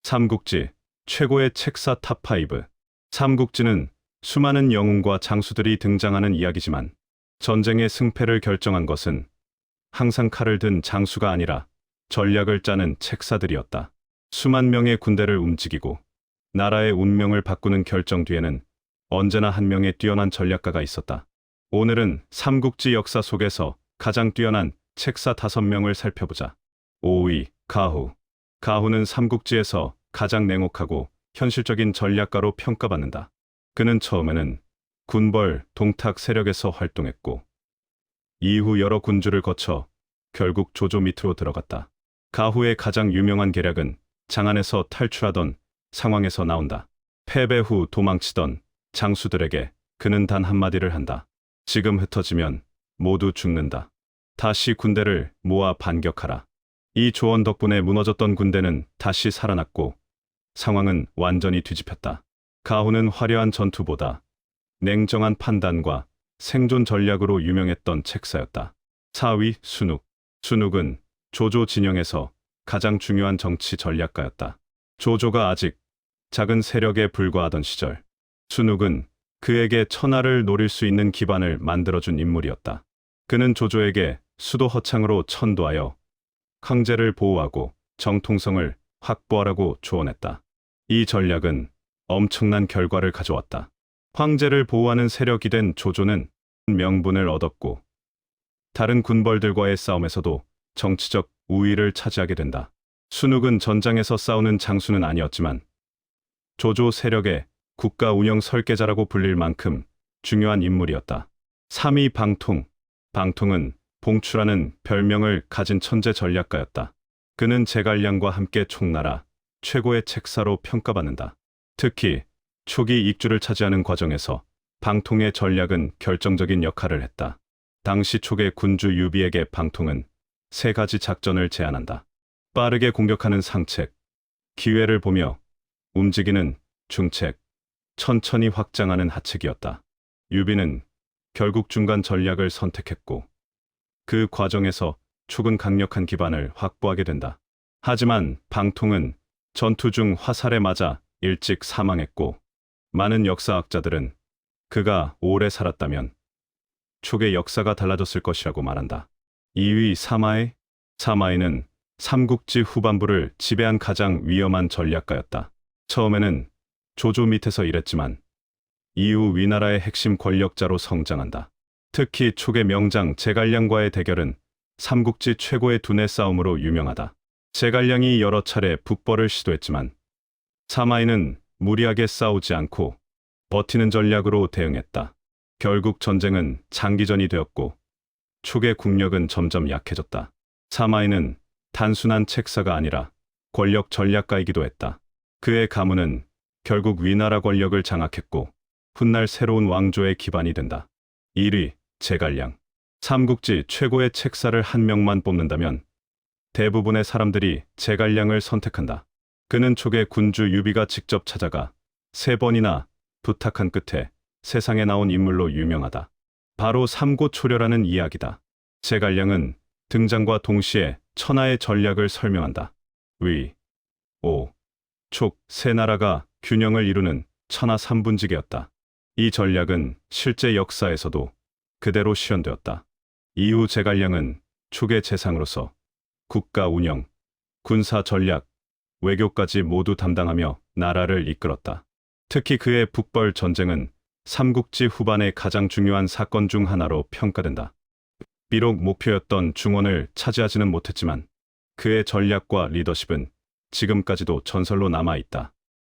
삼국지 최고의 책사 탑5. 삼국지는 수많은 영웅과 장수들이 등장하는 이야기지만 전쟁의 승패를 결정한 것은 항상 칼을 든 장수가 아니라 전략을 짜는 책사들이었다. 수만 명의 군대를 움직이고 나라의 운명을 바꾸는 결정 뒤에는 언제나 한 명의 뛰어난 전략가가 있었다. 오늘은 삼국지 역사 속에서 가장 뛰어난 책사 5명을 살펴보자. 5위, 가후. 가후는 삼국지에서 가장 냉혹하고 현실적인 전략가로 평가받는다. 그는 처음에는 군벌, 동탁 세력에서 활동했고 이후 여러 군주를 거쳐 결국 조조 밑으로 들어갔다. 가후의 가장 유명한 계략은 장안에서 탈출하던 상황에서 나온다. 패배 후 도망치던 장수들에게 그는 단 한마디를 한다. 지금 흩어지면 모두 죽는다. 다시 군대를 모아 반격하라. 이 조언 덕분에 무너졌던 군대는 다시 살아났고 상황은 완전히 뒤집혔다. 가후는 화려한 전투보다 냉정한 판단과 생존 전략으로 유명했던 책사였다. 4위, 순욱. 순욱은 조조 진영에서 가장 중요한 정치 전략가였다. 조조가 아직 작은 세력에 불과하던 시절, 순욱은 그에게 천하를 노릴 수 있는 기반을 만들어준 인물이었다. 그는 조조에게 수도 허창으로 천도하여 황제를 보호하고 정통성을 확보하라고 조언했다. 이 전략은 엄청난 결과를 가져왔다. 황제를 보호하는 세력이 된 조조는 명분을 얻었고 다른 군벌들과의 싸움에서도 정치적 우위를 차지하게 된다. 순욱은 전장에서 싸우는 장수는 아니었지만 조조 세력의 국가 운영 설계자라고 불릴 만큼 중요한 인물이었다. 3위, 방통. 방통은 봉추라는 별명을 가진 천재 전략가였다. 그는 제갈량과 함께 총나라 최고의 책사로 평가받는다. 특히 초기 익주를 차지하는 과정에서 방통의 전략은 결정적인 역할을 했다. 당시 초계 군주 유비에게 방통은 3가지 작전을 제안한다. 빠르게 공격하는 상책, 기회를 보며 움직이는 중책, 천천히 확장하는 하책이었다. 유비는 결국 중간 전략을 선택했고 그 과정에서 촉은 강력한 기반을 확보하게 된다. 하지만 방통은 전투 중 화살에 맞아 일찍 사망했고 많은 역사학자들은 그가 오래 살았다면 촉의 역사가 달라졌을 것이라고 말한다. 2위, 사마이. 사마이는 삼국지 후반부를 지배한 가장 위험한 전략가였다. 처음에는 조조 밑에서 일했지만 이후 위나라의 핵심 권력자로 성장한다. 특히 촉의 명장 제갈량과의 대결은 삼국지 최고의 두뇌 싸움으로 유명하다. 제갈량이 여러 차례 북벌을 시도했지만 사마이는 무리하게 싸우지 않고 버티는 전략으로 대응했다. 결국 전쟁은 장기전이 되었고 촉의 국력은 점점 약해졌다. 사마이는 단순한 책사가 아니라 권력 전략가이기도 했다. 그의 가문은 결국 위나라 권력을 장악했고 훗날 새로운 왕조의 기반이 된다. 1위, 제갈량. 삼국지 최고의 책사를 한 명만 뽑는다면 대부분의 사람들이 제갈량을 선택한다. 그는 촉의 군주 유비가 직접 찾아가 3번이나 부탁한 끝에 세상에 나온 인물로 유명하다. 바로 삼고초려라는 이야기다. 제갈량은 등장과 동시에 천하의 전략을 설명한다. 위, 오, 촉, 3나라가 균형을 이루는 천하 3분지계였다. 이 전략은 실제 역사에서도 그대로 실현되었다. 이후 제갈량은 촉의 재상으로서 국가 운영, 군사 전략, 외교까지 모두 담당하며 나라를 이끌었다. 특히 그의 북벌 전쟁은 삼국지 후반의 가장 중요한 사건 중 하나로 평가된다. 비록 목표였던 중원을 차지하지는 못했지만 그의 전략과 리더십은 지금까지도 전설로 남아있다.